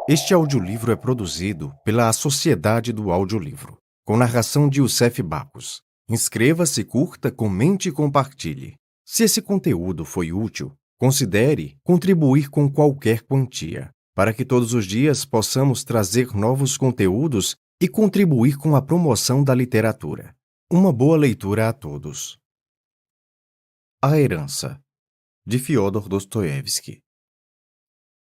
Este audiolivro é produzido pela Sociedade do Audiolivro, com narração de Youssef Bacos. Inscreva-se, curta, comente e compartilhe. Se esse conteúdo foi útil, considere contribuir com qualquer quantia, para que todos os dias possamos trazer novos conteúdos e contribuir com a promoção da literatura. Uma boa leitura a todos. A Herança, de Fyodor Dostoiévski.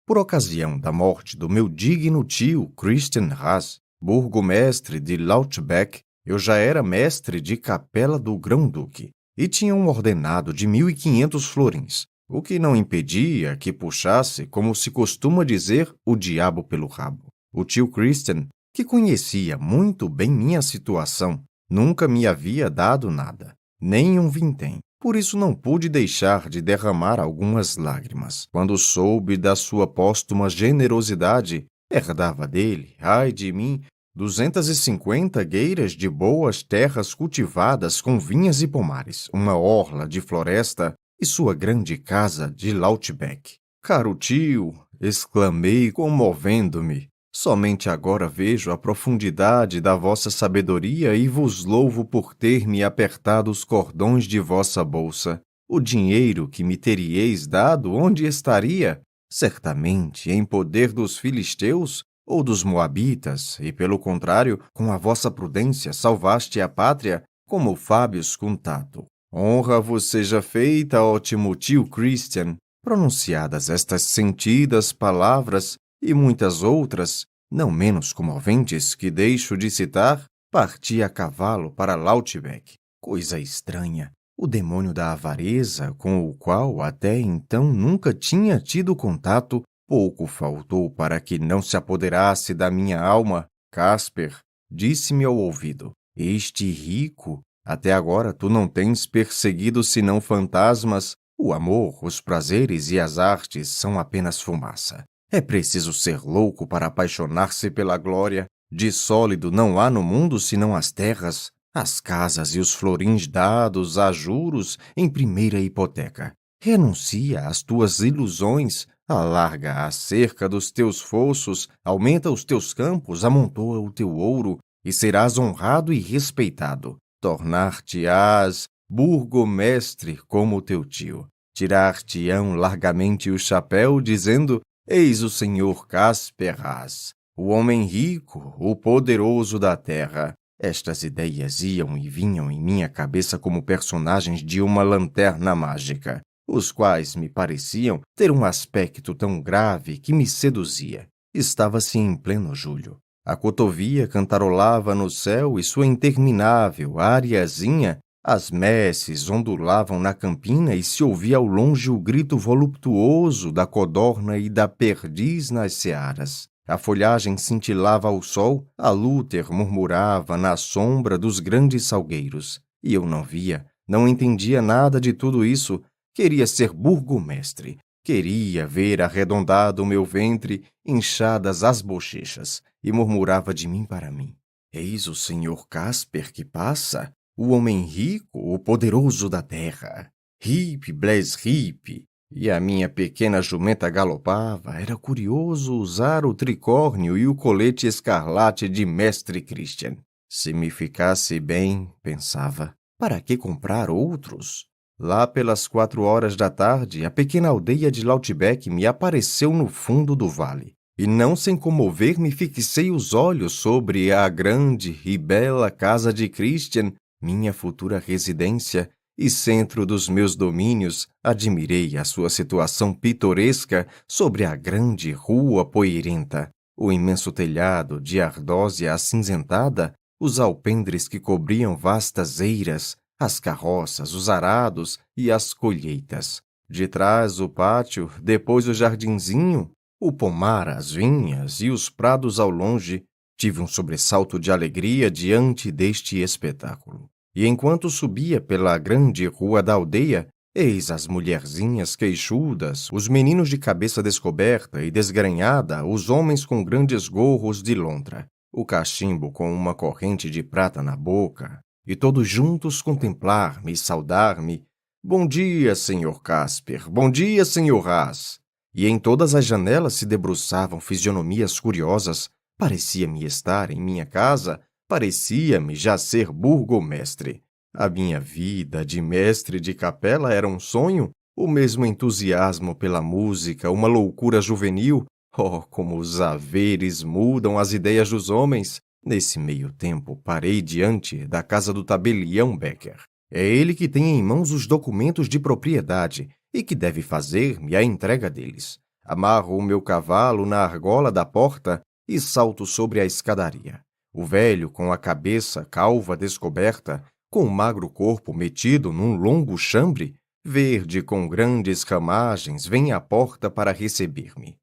Por ocasião da morte do meu digno tio Christian Haas, burgomestre de Lauchbeck, eu já era mestre de capela do Grão-Duque e tinha um ordenado de 1.500 florins, o que não impedia que puxasse, como se costuma dizer, o diabo pelo rabo. O tio Christian, que conhecia muito bem minha situação, nunca me havia dado nada, nem um vintém. Por isso não pude deixar de derramar algumas lágrimas. Quando soube da sua póstuma generosidade, herdava dele, ai de mim, 250 gueiras de boas terras cultivadas com vinhas e pomares, uma orla de floresta e sua grande casa de Lauchbeck. Caro tio, exclamei comovendo-me, somente agora vejo a profundidade da vossa sabedoria e vos louvo por ter me apertado os cordões de vossa bolsa. O dinheiro que me teríeis dado, onde estaria? Certamente em poder dos filisteus ou dos moabitas, e pelo contrário, com a vossa prudência salvaste a pátria, como Fábios Contato. Honra vos seja feita, ótimo tio Christian. Pronunciadas estas sentidas palavras, e muitas outras, não menos comoventes, que deixo de citar, parti a cavalo para Lauchbeck. Coisa estranha, o demônio da avareza, com o qual até então nunca tinha tido contato, pouco faltou para que não se apoderasse da minha alma. Casper, disse-me ao ouvido, este rico, até agora tu não tens perseguido senão fantasmas. O amor, os prazeres e as artes são apenas fumaça. É preciso ser louco para apaixonar-se pela glória. De sólido não há no mundo senão as terras, as casas e os florins dados a juros em primeira hipoteca. Renuncia às tuas ilusões, alarga a cerca dos teus fossos, aumenta os teus campos, amontoa o teu ouro, e serás honrado e respeitado. Tornar-te-ás burgomestre como teu tio. Tirar-te-ão largamente o chapéu, dizendo: eis o senhor Casper Haas, o homem rico, o poderoso da terra. Estas ideias iam e vinham em minha cabeça como personagens de uma lanterna mágica, os quais me pareciam ter um aspecto tão grave que me seduzia. Estava-se em pleno julho. A cotovia cantarolava no céu e sua interminável ariazinha, as messes ondulavam na campina e se ouvia ao longe o grito voluptuoso da codorna e da perdiz nas searas. A folhagem cintilava ao sol, a lúter murmurava na sombra dos grandes salgueiros. E eu não via, não entendia nada de tudo isso. Queria ser burgomestre. Queria ver arredondado o meu ventre, inchadas as bochechas, e murmurava de mim para mim: eis o senhor Casper que passa, o homem rico, o poderoso da terra. Hip, bles, hip. E a minha pequena jumenta galopava. Era curioso usar o tricórnio e o colete escarlate de mestre Christian. Se me ficasse bem, pensava, para que comprar outros? Lá pelas 4 horas da tarde, a pequena aldeia de Lauchbeck me apareceu no fundo do vale. E não sem comover me fixei os olhos sobre a grande e bela casa de Christian, minha futura residência e centro dos meus domínios. Admirei a sua situação pitoresca sobre a grande rua poeirenta, o imenso telhado de ardósia acinzentada, os alpendres que cobriam vastas eiras, as carroças, os arados e as colheitas. De trás o pátio, depois o jardinzinho, o pomar, as vinhas e os prados ao longe. Tive um sobressalto de alegria diante deste espetáculo. E enquanto subia pela grande rua da aldeia, eis as mulherzinhas queixudas, os meninos de cabeça descoberta e desgrenhada, os homens com grandes gorros de lontra, o cachimbo com uma corrente de prata na boca, e todos juntos contemplar-me e saudar-me. Bom dia, senhor Casper, bom dia, senhor Haas. e em todas as janelas se debruçavam fisionomias curiosas. Parecia-me estar em minha casa, parecia-me já ser burgomestre. A minha vida de mestre de capela era um sonho, o mesmo entusiasmo pela música, uma loucura juvenil. Oh, como os haveres mudam as ideias dos homens! Nesse meio tempo, parei diante da casa do tabelião Becker. É ele que tem em mãos os documentos de propriedade e que deve fazer-me a entrega deles. Amarro o meu cavalo na argola da porta e salto sobre a escadaria. O velho, com a cabeça calva descoberta, com o magro corpo metido num longo chambre, verde com grandes ramagens, vem à porta para receber-me.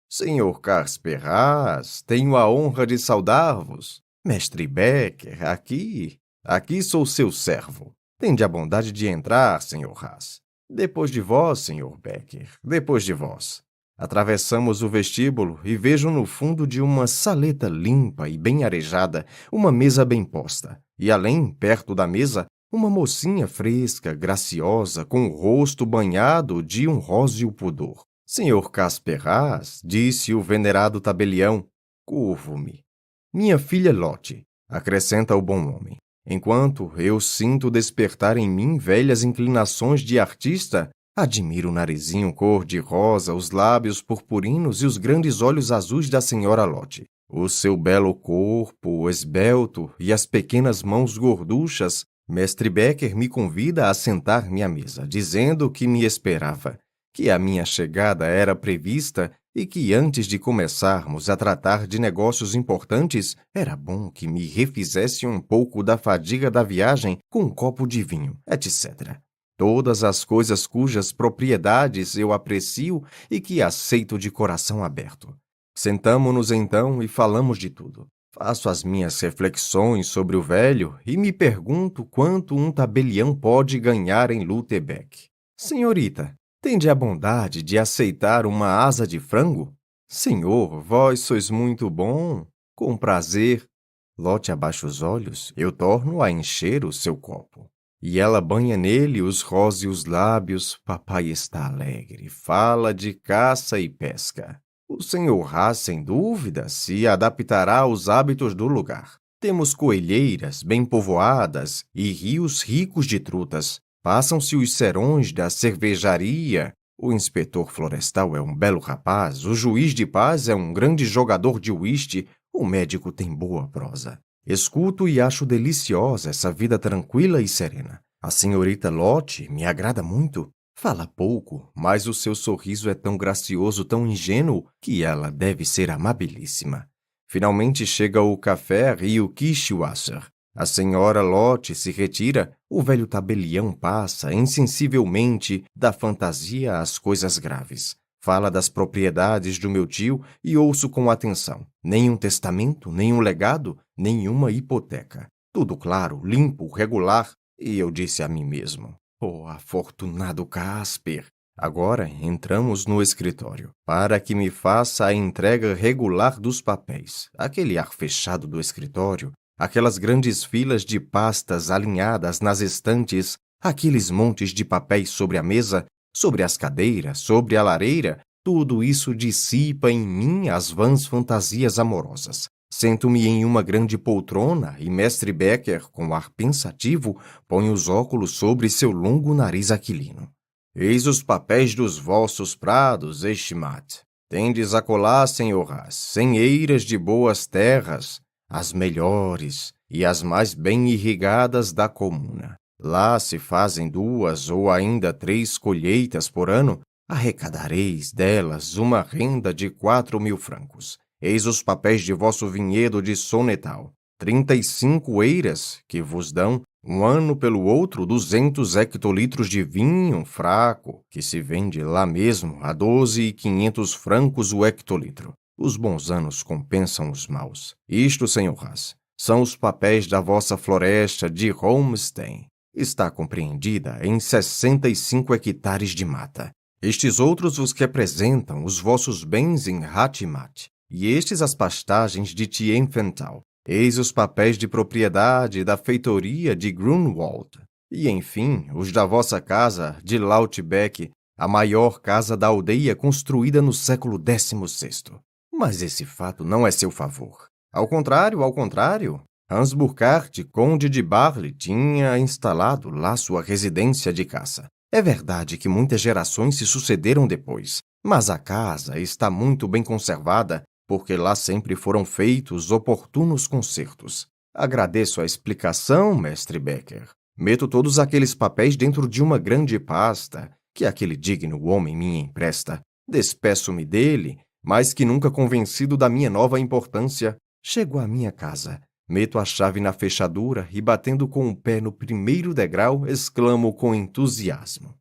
Senhor Carlos, tenho a honra de saudar-vos. Mestre Becker, aqui sou seu servo. Tende a bondade de entrar, senhor Haas. Depois de vós, senhor Becker, depois de vós. Atravessamos o vestíbulo e vejo no fundo de uma saleta limpa e bem arejada uma mesa bem posta, e além, perto da mesa, uma mocinha fresca, graciosa, com o rosto banhado de um róseo pudor. Senhor Casperraz, disse o venerado tabelião, curvo-me. Minha filha Lotte, acrescenta o bom homem. Enquanto eu sinto despertar em mim velhas inclinações de artista, admiro o narizinho cor-de-rosa, os lábios purpurinos e os grandes olhos azuis da senhora Lotte. O seu belo corpo, esbelto, e as pequenas mãos gorduchas. Mestre Becker me convida a sentar-me à mesa, dizendo que me esperava, que a minha chegada era prevista e que antes de começarmos a tratar de negócios importantes, era bom que me refizesse um pouco da fadiga da viagem com um copo de vinho, etc. Todas as coisas cujas propriedades eu aprecio e que aceito de coração aberto. Sentamo-nos então e falamos de tudo. Faço as minhas reflexões sobre o velho e me pergunto quanto um tabelião pode ganhar em Lutebeck. Senhorita, tende a bondade de aceitar uma asa de frango? Senhor, vós sois muito bom. Com prazer. Lotte abaixa os olhos, eu torno a encher o seu copo. E ela banha nele os róseos lábios. Papai está alegre, fala de caça e pesca. O senhor Haas, sem dúvida, se adaptará aos hábitos do lugar. Temos coelheiras bem povoadas e rios ricos de trutas. Passam-se os serões da cervejaria. O inspetor florestal é um belo rapaz, o juiz de paz é um grande jogador de uísque, o médico tem boa prosa. Escuto e acho deliciosa essa vida tranquila e serena. A senhorita Lotte me agrada muito. Fala pouco, mas o seu sorriso é tão gracioso, tão ingênuo, que ela deve ser amabilíssima. Finalmente chega o café e o Kirschwasser. A senhora Lotte se retira, o velho tabelião passa, insensivelmente, da fantasia às coisas graves. Fala das propriedades do meu tio e ouço com atenção. Nenhum testamento, nenhum legado, nenhuma hipoteca. Tudo claro, limpo, regular. E eu disse a mim mesmo, oh, afortunado Casper! Agora entramos no escritório, para que me faça a entrega regular dos papéis. Aquele ar fechado do escritório, aquelas grandes filas de pastas alinhadas nas estantes, aqueles montes de papéis sobre a mesa, sobre as cadeiras, sobre a lareira, tudo isso dissipa em mim as vãs fantasias amorosas. Sento-me em uma grande poltrona e mestre Becker, com ar pensativo, põe os óculos sobre seu longo nariz aquilino. Eis os papéis dos vossos prados, estimat. Tendes acolá, senhor Haas, senheiras de boas terras, as melhores e as mais bem irrigadas da comuna. Lá se fazem 2 ou ainda 3 colheitas por ano, arrecadareis delas uma renda de 4.000 francos. Eis os papéis de vosso vinhedo de Sonetal, 35 eiras, que vos dão, um ano pelo outro, 200 hectolitros de vinho fraco, que se vende lá mesmo a 12.500 francos o hectolitro. Os bons anos compensam os maus. Isto, senhor Haas, são os papéis da vossa floresta de Holmstein. Está compreendida em 65 hectares de mata. Estes outros vos representam os vossos bens em Hatimat, e estes as pastagens de Tienfental. Eis os papéis de propriedade da feitoria de Grunwald, e, enfim, os da vossa casa de Lautebeck, a maior casa da aldeia construída no século XVI. Mas esse fato não é seu favor. Ao contrário, Hans Burkhardt, conde de Barley, tinha instalado lá sua residência de caça. É verdade que muitas gerações se sucederam depois, mas a casa está muito bem conservada, porque lá sempre foram feitos oportunos concertos. Agradeço a explicação, mestre Becker. Meto todos aqueles papéis dentro de uma grande pasta que aquele digno homem me empresta. Despeço-me dele, mais que nunca convencido da minha nova importância. Chego à minha casa, meto a chave na fechadura e, batendo com o pé no primeiro degrau, exclamo com entusiasmo: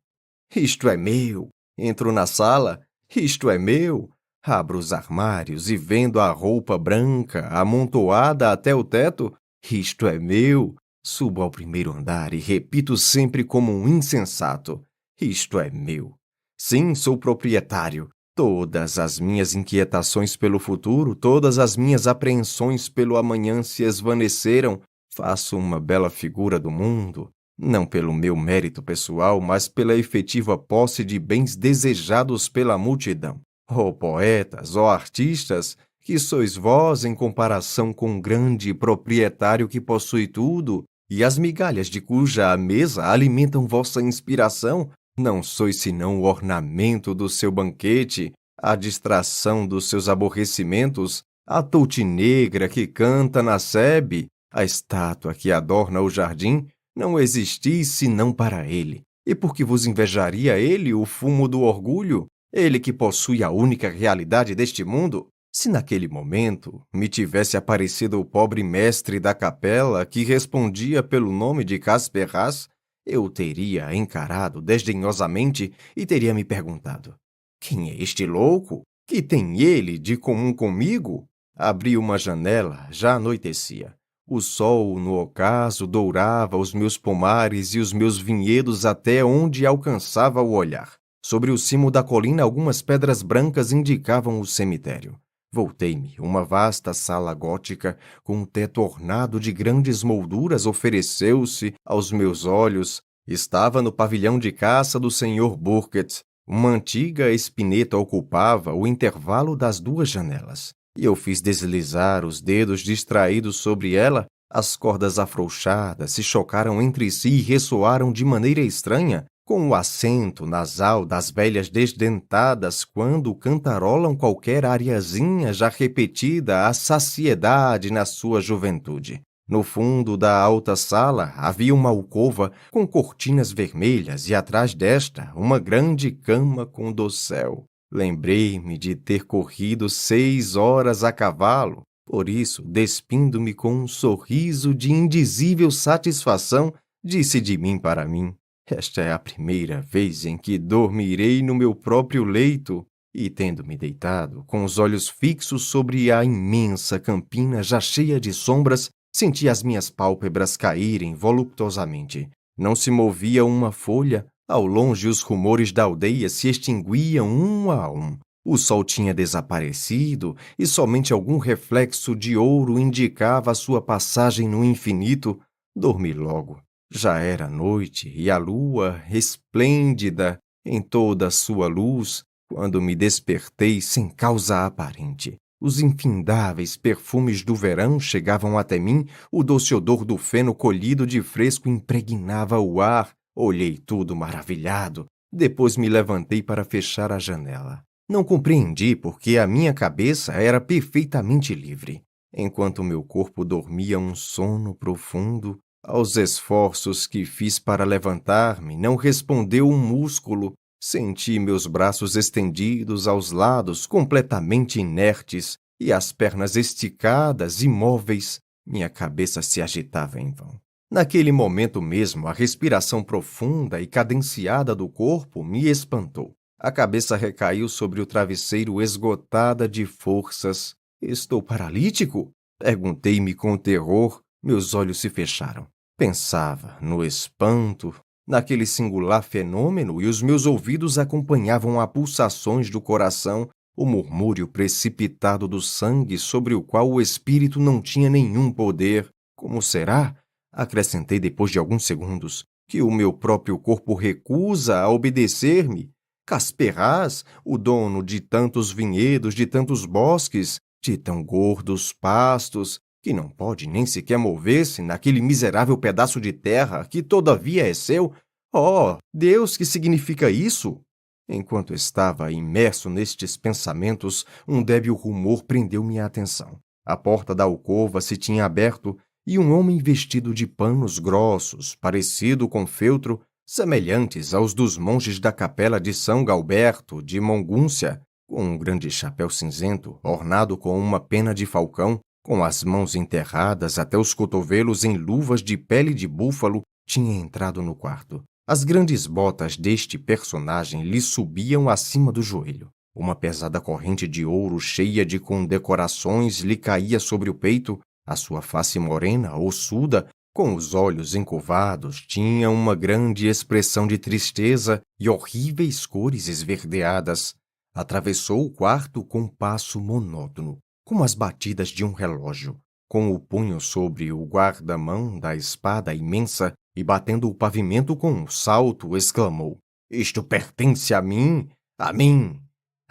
"Isto é meu!" Entro na sala. "Isto é meu!" Abro os armários e, vendo a roupa branca amontoada até o teto, "Isto é meu!" Subo ao primeiro andar e repito sempre como um insensato: "Isto é meu!" Sim, sou proprietário. Todas as minhas inquietações pelo futuro, todas as minhas apreensões pelo amanhã se esvaneceram. Faço uma bela figura do mundo, não pelo meu mérito pessoal, mas pela efetiva posse de bens desejados pela multidão. Ó poetas, ó artistas, que sois vós em comparação com um grande proprietário que possui tudo, e as migalhas de cuja mesa alimentam vossa inspiração? Não sois senão o ornamento do seu banquete, a distração dos seus aborrecimentos, a touti negra que canta na sebe, a estátua que adorna o jardim. Não existis senão para ele. E por que vos invejaria ele o fumo do orgulho? Ele que possui a única realidade deste mundo? Se naquele momento me tivesse aparecido o pobre mestre da capela que respondia pelo nome de Casper Haas, eu o teria encarado desdenhosamente e teria me perguntado: quem é este louco? Que tem ele de comum comigo? Abri uma janela, já anoitecia. O sol, no ocaso, dourava os meus pomares e os meus vinhedos até onde alcançava o olhar. Sobre o cimo da colina, algumas pedras brancas indicavam o cemitério. Voltei-me. Uma vasta sala gótica, com um teto ornado de grandes molduras, ofereceu-se aos meus olhos. Estava no pavilhão de caça do Sr. Burkett. Uma antiga espineta ocupava o intervalo das duas janelas, e eu fiz deslizar os dedos distraídos sobre ela. As cordas afrouxadas se chocaram entre si e ressoaram de maneira estranha, com o acento nasal das velhas desdentadas quando cantarolam qualquer ariazinha já repetida à saciedade na sua juventude. No fundo da alta sala havia uma alcova com cortinas vermelhas e atrás desta uma grande cama com dossel. Lembrei-me de ter corrido 6 horas a cavalo. Por isso, despindo-me com um sorriso de indizível satisfação, disse de mim para mim: esta é a primeira vez em que dormirei no meu próprio leito. E, tendo-me deitado, com os olhos fixos sobre a imensa campina já cheia de sombras, senti as minhas pálpebras caírem voluptuosamente. Não se movia uma folha. Ao longe, os rumores da aldeia se extinguiam um a um. O sol tinha desaparecido e somente algum reflexo de ouro indicava a sua passagem no infinito. Dormi logo. Já era noite e a lua, esplêndida em toda a sua luz, quando me despertei sem causa aparente. Os infindáveis perfumes do verão chegavam até mim, o doce odor do feno colhido de fresco impregnava o ar. Olhei tudo maravilhado. Depois me levantei para fechar a janela. Não compreendi porque a minha cabeça era perfeitamente livre, enquanto meu corpo dormia um sono profundo. Aos esforços que fiz para levantar-me, não respondeu um músculo. Senti meus braços estendidos aos lados, completamente inertes, e as pernas esticadas, imóveis. Minha cabeça se agitava em vão. Naquele momento mesmo, a respiração profunda e cadenciada do corpo me espantou. A cabeça recaiu sobre o travesseiro esgotada de forças. Estou paralítico? Perguntei-me com terror. Meus olhos se fecharam. Pensava no espanto, naquele singular fenômeno, e os meus ouvidos acompanhavam as pulsações do coração, o murmúrio precipitado do sangue sobre o qual o espírito não tinha nenhum poder. Como será? Acrescentei depois de alguns segundos, que o meu próprio corpo recusa a obedecer-me. Casperraz, o dono de tantos vinhedos, de tantos bosques, de tão gordos pastos, que não pode nem sequer mover-se naquele miserável pedaço de terra que todavia é seu. Oh, Deus, que significa isso? Enquanto estava imerso nestes pensamentos, um débil rumor prendeu minha atenção. A porta da alcova se tinha aberto e um homem vestido de panos grossos, parecido com feltro, semelhantes aos dos monges da capela de São Galberto de Mongúncia, com um grande chapéu cinzento, ornado com uma pena de falcão, com as mãos enterradas até os cotovelos em luvas de pele de búfalo, tinha entrado no quarto. As grandes botas deste personagem lhe subiam acima do joelho. Uma pesada corrente de ouro cheia de condecorações lhe caía sobre o peito. A sua face morena, ossuda, com os olhos encurvados, tinha uma grande expressão de tristeza e horríveis cores esverdeadas. Atravessou o quarto com passo monótono, como as batidas de um relógio, com o punho sobre o guarda-mão da espada imensa e batendo o pavimento com um salto, exclamou: "Isto pertence a mim,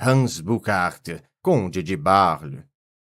Hans Burkhardt, conde de Bar."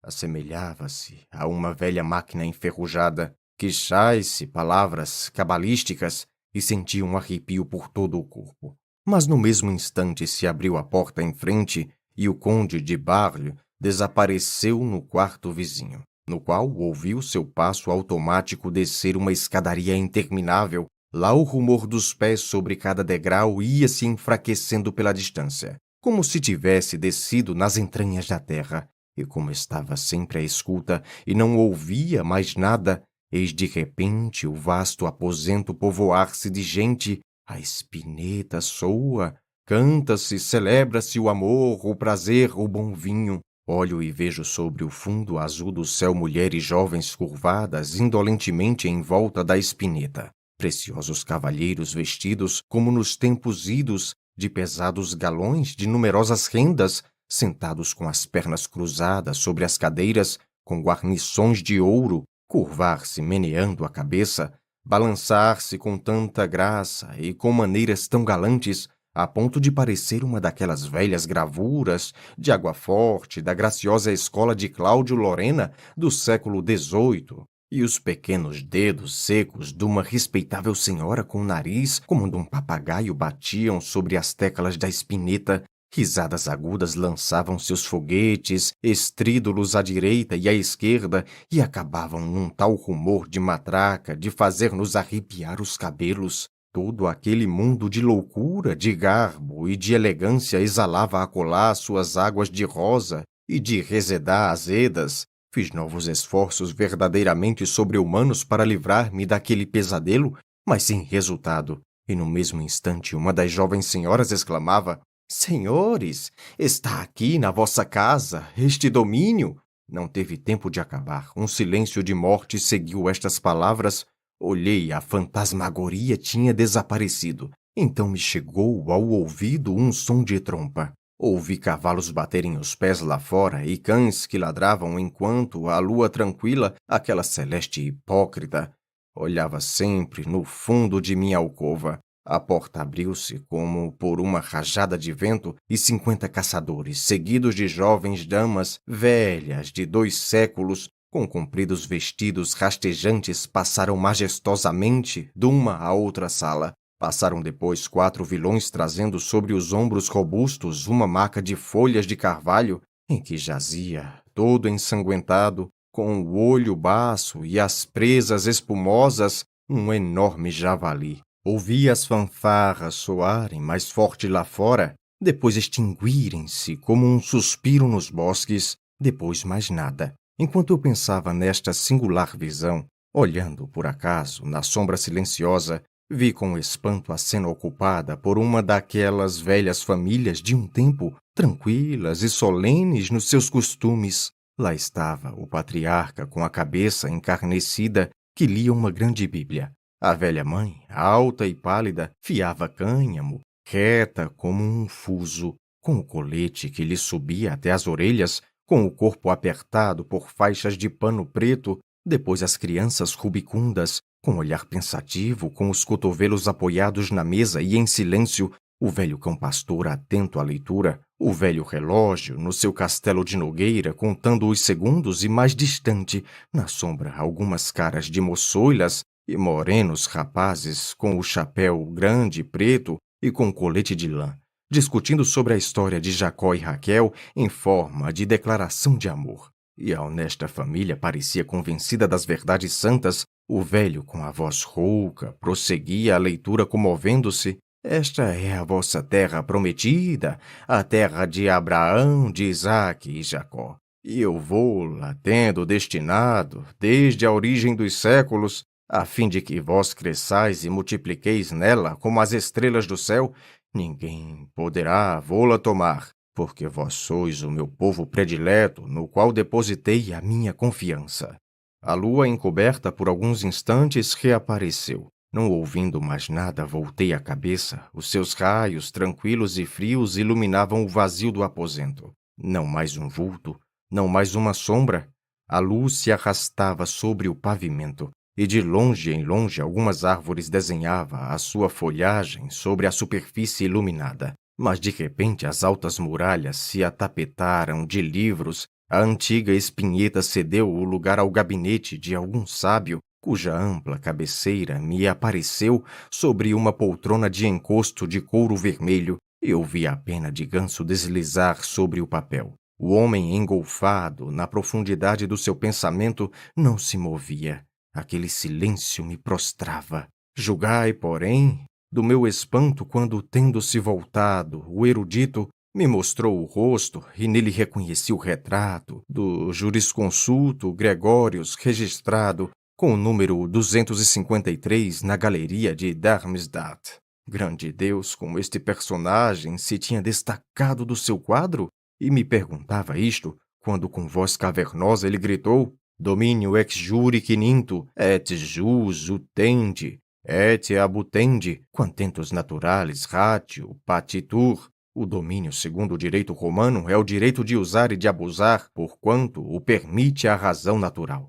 Assemelhava-se a uma velha máquina enferrujada, que chais-se palavras cabalísticas e sentia um arrepio por todo o corpo. Mas no mesmo instante se abriu a porta em frente e o conde de Bar desapareceu no quarto vizinho, no qual ouviu seu passo automático descer uma escadaria interminável. Lá o rumor dos pés sobre cada degrau ia se enfraquecendo pela distância, como se tivesse descido nas entranhas da terra. E como estava sempre à escuta e não ouvia mais nada, eis de repente o vasto aposento povoar-se de gente. A espineta soa, canta-se, celebra-se o amor, o prazer, o bom vinho. Olho e vejo sobre o fundo azul do céu mulheres jovens curvadas indolentemente em volta da espineta. Preciosos cavalheiros vestidos, como nos tempos idos, de pesados galões, de numerosas rendas, sentados com as pernas cruzadas sobre as cadeiras, com guarnições de ouro, curvar-se meneando a cabeça, balançar-se com tanta graça e com maneiras tão galantes, a ponto de parecer uma daquelas velhas gravuras de água forte da graciosa escola de Cláudio Lorena do século XVIII, e os pequenos dedos secos de uma respeitável senhora com o nariz como de um papagaio batiam sobre as teclas da espineta. Risadas agudas lançavam seus foguetes, estrídulos à direita e à esquerda, e acabavam num tal rumor de matraca de fazer-nos arrepiar os cabelos. Todo aquele mundo de loucura, de garbo e de elegância exalava acolá suas águas de rosa e de resedá azedas. Fiz novos esforços verdadeiramente sobre-humanos para livrar-me daquele pesadelo, mas sem resultado. E no mesmo instante uma das jovens senhoras exclamava: "Senhores, está aqui na vossa casa este domínio." Não teve tempo de acabar. Um silêncio de morte seguiu estas palavras. Olhei, a fantasmagoria tinha desaparecido. Então me chegou ao ouvido um som de trompa. Ouvi cavalos baterem os pés lá fora e cães que ladravam enquanto a lua tranquila, aquela celeste hipócrita, olhava sempre no fundo de minha alcova. A porta abriu-se como por uma rajada de vento e 50 caçadores, seguidos de jovens damas velhas de 2 séculos, com compridos vestidos rastejantes, passaram majestosamente de uma a outra sala. Passaram depois 4 vilões trazendo sobre os ombros robustos uma maca de folhas de carvalho, em que jazia, todo ensanguentado, com o olho baço e as presas espumosas, um enorme javali. Ouvi as fanfarras soarem mais forte lá fora, depois extinguirem-se como um suspiro nos bosques, depois mais nada. Enquanto eu pensava nesta singular visão, olhando por acaso na sombra silenciosa, vi com espanto a cena ocupada por uma daquelas velhas famílias de um tempo, tranquilas e solenes nos seus costumes. Lá estava o patriarca com a cabeça encarnecida, que lia uma grande bíblia. A velha mãe, alta e pálida, fiava cânhamo, reta como um fuso, com o colete que lhe subia até as orelhas, com o corpo apertado por faixas de pano preto. Depois as crianças rubicundas, com olhar pensativo, com os cotovelos apoiados na mesa e em silêncio, o velho cão-pastor atento à leitura, o velho relógio no seu castelo de Nogueira contando os segundos e mais distante, na sombra, algumas caras de moçoilas e morenos rapazes com o chapéu grande, preto e com colete de lã, discutindo sobre a história de Jacó e Raquel em forma de declaração de amor. E a honesta família parecia convencida das verdades santas. O velho, com a voz rouca, prosseguia a leitura comovendo-se. Esta é a vossa terra prometida, a terra de Abraão, de Isaque e Jacó. E eu vou-la tendo destinado, desde a origem dos séculos, a fim de que vós cresçais e multipliqueis nela como as estrelas do céu. Ninguém poderá vô-la tomar, porque vós sois o meu povo predileto, no qual depositei a minha confiança. A lua, encoberta por alguns instantes, reapareceu. Não ouvindo mais nada, voltei a cabeça. Os seus raios, tranquilos e frios, iluminavam o vazio do aposento. Não mais um vulto, não mais uma sombra. A luz se arrastava sobre o pavimento, e de longe em longe algumas árvores desenhava a sua folhagem sobre a superfície iluminada. Mas de repente as altas muralhas se atapetaram de livros. A antiga espinheta cedeu o lugar ao gabinete de algum sábio, cuja ampla cabeceira me apareceu sobre uma poltrona de encosto de couro vermelho. Eu vi a pena de ganso deslizar sobre o papel. O homem, engolfado na profundidade do seu pensamento, não se movia. Aquele silêncio me prostrava. Julgai, porém, do meu espanto quando, tendo-se voltado, o erudito me mostrou o rosto e nele reconheci o retrato do jurisconsulto Gregórios registrado com o número 253 na galeria de Darmstadt. Grande Deus, como este personagem se tinha destacado do seu quadro! E me perguntava isto, quando com voz cavernosa ele gritou: Dominio ex juri quininto, et jus utendi, et abutendi, quantentos naturales ratio patitur. O domínio, segundo o direito romano, é o direito de usar e de abusar, porquanto o permite a razão natural.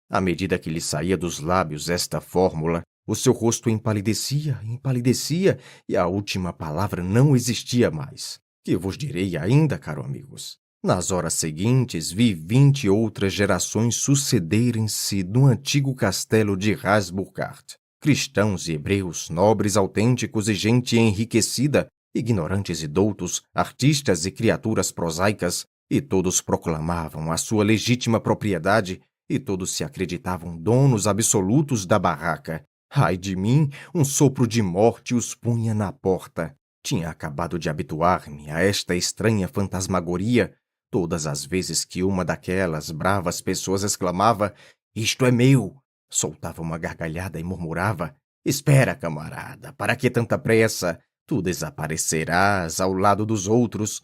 À medida que lhe saía dos lábios esta fórmula, o seu rosto empalidecia, e a última palavra não existia mais. Que vos direi ainda, caro amigos? Nas horas seguintes, vi 20 outras gerações sucederem-se no antigo castelo de Rasburgart. Cristãos e hebreus, nobres autênticos e gente enriquecida, ignorantes e doutos, artistas e criaturas prosaicas, e todos proclamavam a sua legítima propriedade, e todos se acreditavam donos absolutos da barraca. Ai de mim, um sopro de morte os punha na porta. Tinha acabado de habituar-me a esta estranha fantasmagoria. Todas as vezes que uma daquelas bravas pessoas exclamava: Isto é meu! Soltava uma gargalhada e murmurava: Espera, camarada, para que tanta pressa? Tu desaparecerás ao lado dos outros.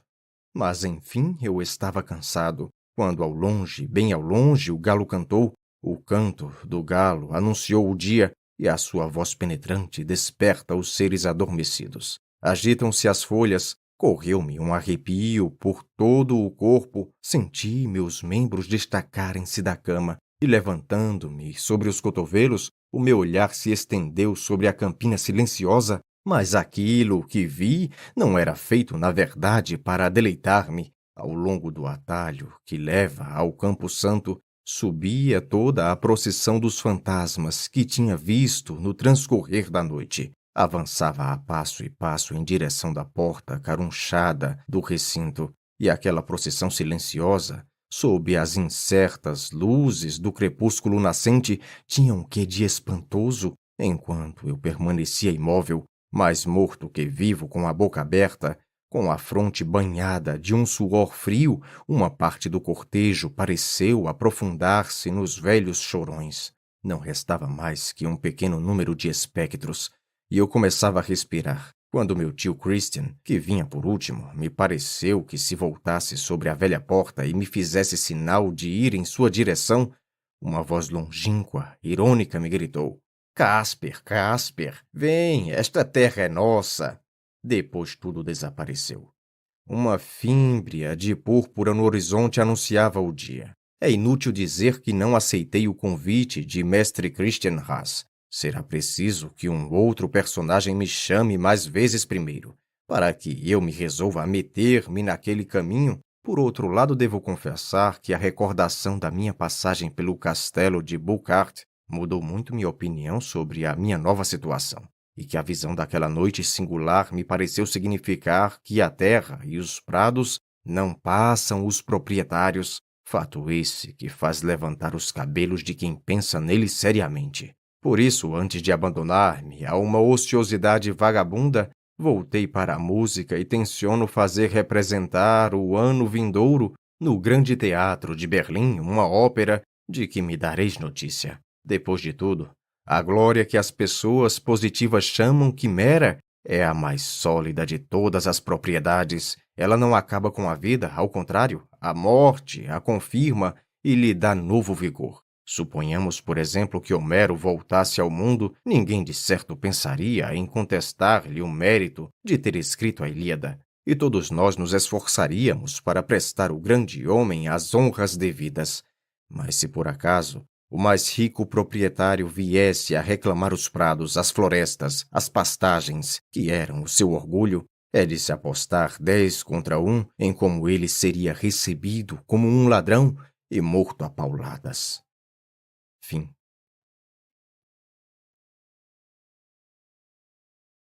Mas, enfim, eu estava cansado, quando ao longe, bem ao longe, o galo cantou. O canto do galo anunciou o dia, e a sua voz penetrante desperta os seres adormecidos. Agitam-se as folhas, correu-me um arrepio por todo o corpo, senti meus membros destacarem-se da cama, e levantando-me sobre os cotovelos, o meu olhar se estendeu sobre a campina silenciosa. Mas aquilo que vi não era feito, na verdade, para deleitar-me. Ao longo do atalho que leva ao Campo Santo, subia toda a procissão dos fantasmas que tinha visto no transcorrer da noite. Avançava a passo e passo em direção da porta carunchada do recinto, e aquela procissão silenciosa, sob as incertas luzes do crepúsculo nascente, tinha um quê de espantoso. Enquanto eu permanecia imóvel, mais morto que vivo, com a boca aberta, com a fronte banhada de um suor frio, uma parte do cortejo pareceu aprofundar-se nos velhos chorões. Não restava mais que um pequeno número de espectros, e eu começava a respirar, quando meu tio Christian, que vinha por último, me pareceu que se voltasse sobre a velha porta e me fizesse sinal de ir em sua direção. Uma voz longínqua, irônica, me gritou: Casper, Casper, vem, esta terra é nossa. Depois tudo desapareceu. Uma fímbria de púrpura no horizonte anunciava o dia. É inútil dizer que não aceitei o convite de mestre Christian Haas. Será preciso que um outro personagem me chame mais vezes primeiro. para que eu me resolva a meter-me naquele caminho. Por outro lado, devo confessar que a recordação da minha passagem pelo castelo de Beaucart mudou muito minha opinião sobre a minha nova situação, e que a visão daquela noite singular me pareceu significar que a terra e os prados não passam os proprietários, fato esse que faz levantar os cabelos de quem pensa nele seriamente. Por isso, antes de abandonar-me a uma ociosidade vagabunda, voltei para a música e tenciono fazer representar o ano vindouro no Grande Teatro de Berlim uma ópera de que me dareis notícia. Depois de tudo, a glória que as pessoas positivas chamam quimera é a mais sólida de todas as propriedades. Ela não acaba com a vida, ao contrário, a morte a confirma e lhe dá novo vigor. Suponhamos, por exemplo, que Homero voltasse ao mundo, ninguém de certo pensaria em contestar-lhe o mérito de ter escrito a Ilíada, e todos nós nos esforçaríamos para prestar ao grande homem as honras devidas. Mas se por acaso o mais rico proprietário viesse a reclamar os prados, as florestas, as pastagens, que eram o seu orgulho, é de se apostar 10 contra 1 em como ele seria recebido como um ladrão e morto a pauladas. Fim.